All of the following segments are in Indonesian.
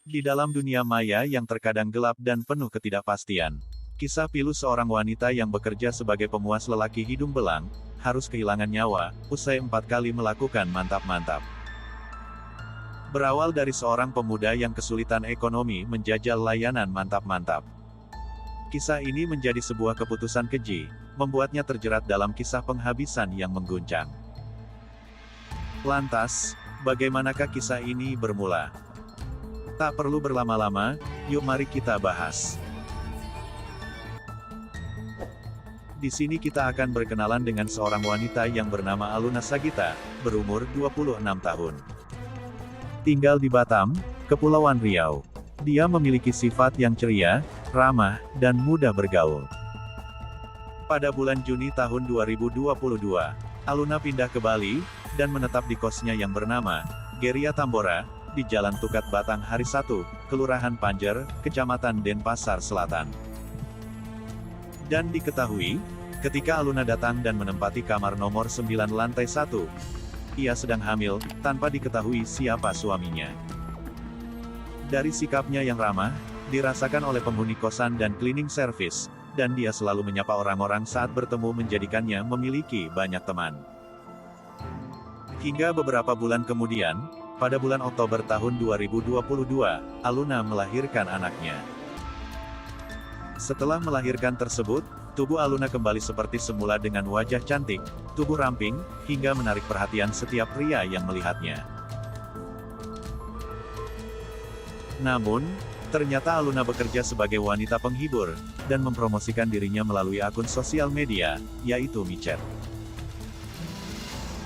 Di dalam dunia maya yang terkadang gelap dan penuh ketidakpastian, kisah pilu seorang wanita yang bekerja sebagai pemuas lelaki hidung belang, harus kehilangan nyawa, usai 4 kali melakukan mantap-mantap. Berawal dari seorang pemuda yang kesulitan ekonomi menjajal layanan mantap-mantap. Kisah ini menjadi sebuah keputusan keji, membuatnya terjerat dalam kisah penghabisan yang mengguncang. Lantas, bagaimanakah kisah ini bermula? Tak perlu berlama-lama, yuk mari kita bahas. Di sini kita akan berkenalan dengan seorang wanita yang bernama Aluna Sagita, berumur 26 tahun. Tinggal di Batam, Kepulauan Riau. Dia memiliki sifat yang ceria, ramah, dan mudah bergaul. Pada bulan Juni tahun 2022, Aluna pindah ke Bali, dan menetap di kosnya yang bernama Geria Tambora, di Jalan Tukat Batang Hari 1, Kelurahan Panjer, Kecamatan Denpasar Selatan. Dan diketahui, ketika Aluna datang dan menempati kamar nomor 9 lantai 1, ia sedang hamil, tanpa diketahui siapa suaminya. Dari sikapnya yang ramah, dirasakan oleh penghuni kosan dan cleaning service, dan dia selalu menyapa orang-orang saat bertemu menjadikannya memiliki banyak teman. Hingga beberapa bulan kemudian, pada bulan Oktober tahun 2022, Aluna melahirkan anaknya. Setelah melahirkan tersebut, tubuh Aluna kembali seperti semula dengan wajah cantik, tubuh ramping, hingga menarik perhatian setiap pria yang melihatnya. Namun, ternyata Aluna bekerja sebagai wanita penghibur, dan mempromosikan dirinya melalui akun sosial media, yaitu micet.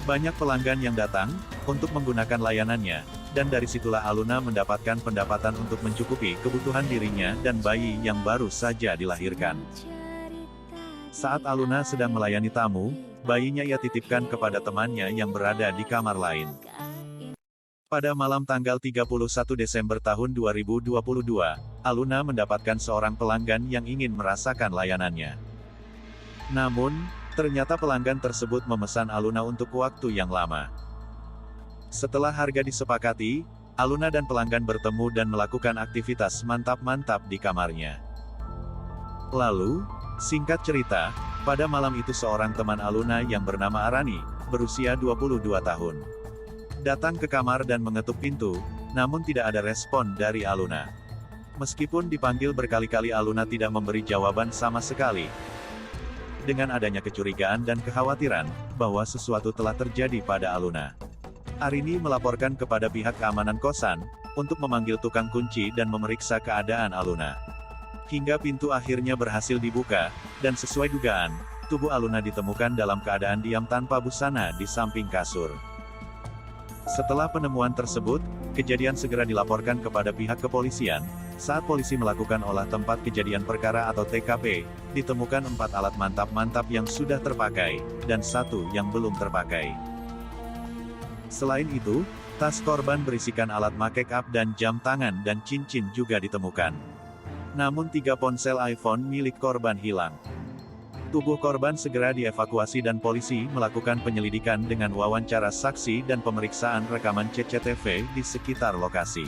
Banyak pelanggan yang datang, untuk menggunakan layanannya, dan dari situlah Aluna mendapatkan pendapatan untuk mencukupi kebutuhan dirinya dan bayi yang baru saja dilahirkan. Saat Aluna sedang melayani tamu, bayinya ia titipkan kepada temannya yang berada di kamar lain. Pada malam tanggal 31 Desember tahun 2022, Aluna mendapatkan seorang pelanggan yang ingin merasakan layanannya. Namun, ternyata pelanggan tersebut memesan Aluna untuk waktu yang lama. Setelah harga disepakati, Aluna dan pelanggan bertemu dan melakukan aktivitas mantap-mantap di kamarnya. Lalu, singkat cerita, pada malam itu seorang teman Aluna yang bernama Arani, berusia 22 tahun, datang ke kamar dan mengetuk pintu, namun tidak ada respon dari Aluna. Meskipun dipanggil berkali-kali, Aluna tidak memberi jawaban sama sekali. Dengan adanya kecurigaan dan kekhawatiran, bahwa sesuatu telah terjadi pada Aluna, Arini melaporkan kepada pihak keamanan kosan, untuk memanggil tukang kunci dan memeriksa keadaan Aluna. Hingga pintu akhirnya berhasil dibuka, dan sesuai dugaan, tubuh Aluna ditemukan dalam keadaan diam tanpa busana di samping kasur. Setelah penemuan tersebut, kejadian segera dilaporkan kepada pihak kepolisian. Saat polisi melakukan olah tempat kejadian perkara atau TKP, ditemukan 4 alat mantap-mantap yang sudah terpakai, dan 1 yang belum terpakai. Selain itu, tas korban berisikan alat make up dan jam tangan dan cincin juga ditemukan. Namun 3 ponsel iPhone milik korban hilang. Tubuh korban segera dievakuasi dan polisi melakukan penyelidikan dengan wawancara saksi dan pemeriksaan rekaman CCTV di sekitar lokasi.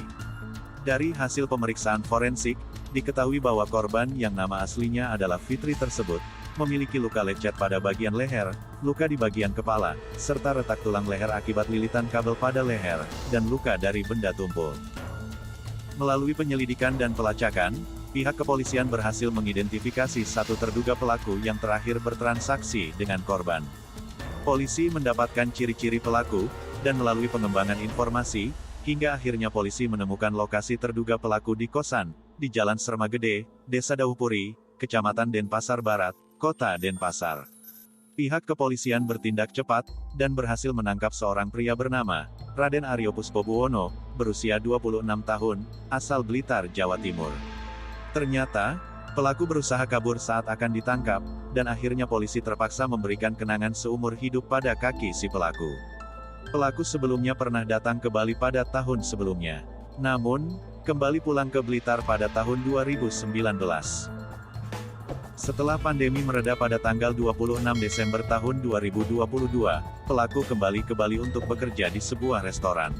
Dari hasil pemeriksaan forensik, diketahui bahwa korban yang nama aslinya adalah Fitri tersebut, memiliki luka lecet pada bagian leher, luka di bagian kepala, serta retak tulang leher akibat lilitan kabel pada leher, dan luka dari benda tumpul. Melalui penyelidikan dan pelacakan, pihak kepolisian berhasil mengidentifikasi 1 terduga pelaku yang terakhir bertransaksi dengan korban. Polisi mendapatkan ciri-ciri pelaku, dan melalui pengembangan informasi, hingga akhirnya polisi menemukan lokasi terduga pelaku di kosan, di Jalan Sermagede, Desa Dauhpuri, Kecamatan Denpasar Barat, Kota Denpasar. Pihak kepolisian bertindak cepat, dan berhasil menangkap seorang pria bernama Raden Aryo Puspobuwono, berusia 26 tahun, asal Blitar, Jawa Timur. Ternyata, pelaku berusaha kabur saat akan ditangkap, dan akhirnya polisi terpaksa memberikan kenangan seumur hidup pada kaki si pelaku. Pelaku sebelumnya pernah datang ke Bali pada tahun sebelumnya. Namun, kembali pulang ke Blitar pada tahun 2019. Setelah pandemi mereda pada tanggal 26 Desember tahun 2022, pelaku kembali ke Bali untuk bekerja di sebuah restoran.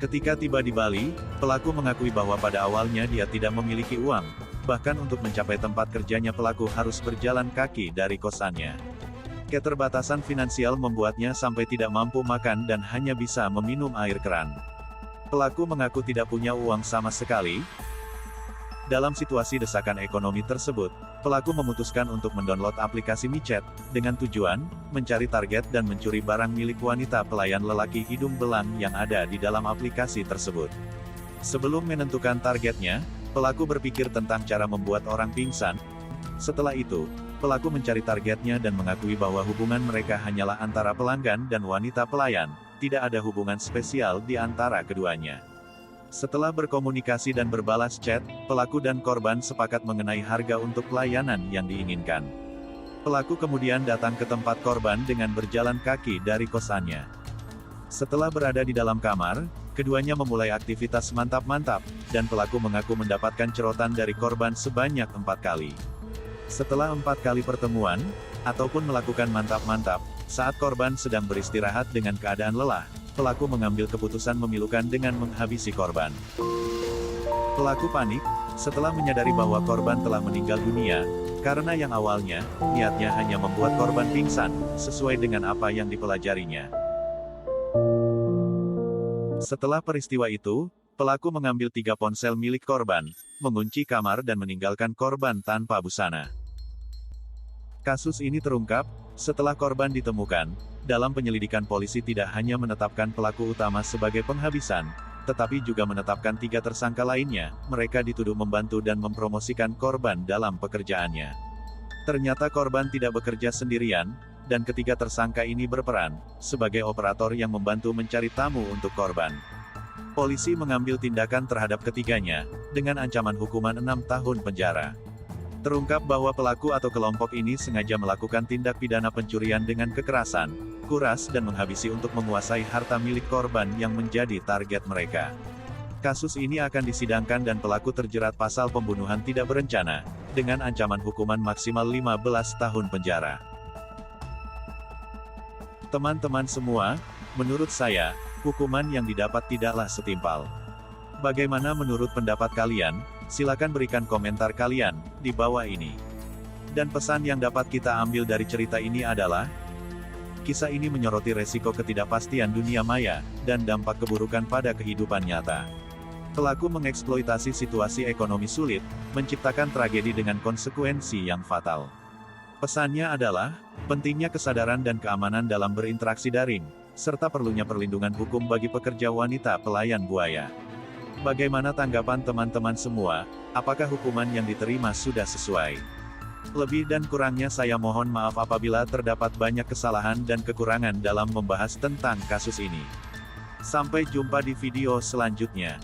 Ketika tiba di Bali, pelaku mengakui bahwa pada awalnya dia tidak memiliki uang. Bahkan untuk mencapai tempat kerjanya pelaku harus berjalan kaki dari kosannya. Keterbatasan finansial membuatnya sampai tidak mampu makan dan hanya bisa meminum air keran. Pelaku mengaku tidak punya uang sama sekali. Dalam situasi desakan ekonomi tersebut, pelaku memutuskan untuk mendownload aplikasi micet, dengan tujuan, mencari target dan mencuri barang milik wanita pelayan lelaki hidung belang yang ada di dalam aplikasi tersebut. Sebelum menentukan targetnya, pelaku berpikir tentang cara membuat orang pingsan. Setelah itu, pelaku mencari targetnya dan mengakui bahwa hubungan mereka hanyalah antara pelanggan dan wanita pelayan, tidak ada hubungan spesial di antara keduanya. Setelah berkomunikasi dan berbalas chat, pelaku dan korban sepakat mengenai harga untuk pelayanan yang diinginkan. Pelaku kemudian datang ke tempat korban dengan berjalan kaki dari kosannya. Setelah berada di dalam kamar, keduanya memulai aktivitas mantap-mantap, dan pelaku mengaku mendapatkan cerotan dari korban sebanyak 4 kali. Setelah 4 kali pertemuan, ataupun melakukan mantap-mantap, saat korban sedang beristirahat dengan keadaan lelah, pelaku mengambil keputusan memilukan dengan menghabisi korban. Pelaku panik, setelah menyadari bahwa korban telah meninggal dunia, karena yang awalnya, niatnya hanya membuat korban pingsan, sesuai dengan apa yang dipelajarinya. Setelah peristiwa itu, pelaku mengambil 3 ponsel milik korban, mengunci kamar dan meninggalkan korban tanpa busana. Kasus ini terungkap, setelah korban ditemukan. Dalam penyelidikan polisi tidak hanya menetapkan pelaku utama sebagai penghabisan, tetapi juga menetapkan 3 tersangka lainnya. Mereka dituduh membantu dan mempromosikan korban dalam pekerjaannya. Ternyata korban tidak bekerja sendirian, dan ketiga tersangka ini berperan sebagai operator yang membantu mencari tamu untuk korban. Polisi mengambil tindakan terhadap ketiganya, dengan ancaman hukuman 6 tahun penjara. Terungkap bahwa pelaku atau kelompok ini sengaja melakukan tindak pidana pencurian dengan kekerasan, kuras dan menghabisi untuk menguasai harta milik korban yang menjadi target mereka. Kasus ini akan disidangkan dan pelaku terjerat pasal pembunuhan tidak berencana, dengan ancaman hukuman maksimal 15 tahun penjara. Teman-teman semua, menurut saya, hukuman yang didapat tidaklah setimpal. Bagaimana menurut pendapat kalian? Silakan berikan komentar kalian di bawah ini. Dan pesan yang dapat kita ambil dari cerita ini adalah, kisah ini menyoroti resiko ketidakpastian dunia maya, dan dampak keburukan pada kehidupan nyata. Pelaku mengeksploitasi situasi ekonomi sulit, menciptakan tragedi dengan konsekuensi yang fatal. Pesannya adalah, pentingnya kesadaran dan keamanan dalam berinteraksi daring, serta perlunya perlindungan hukum bagi pekerja wanita pelayan buaya. Bagaimana tanggapan teman-teman semua? Apakah hukuman yang diterima sudah sesuai? Lebih dan kurangnya saya mohon maaf apabila terdapat banyak kesalahan dan kekurangan dalam membahas tentang kasus ini. Sampai jumpa di video selanjutnya.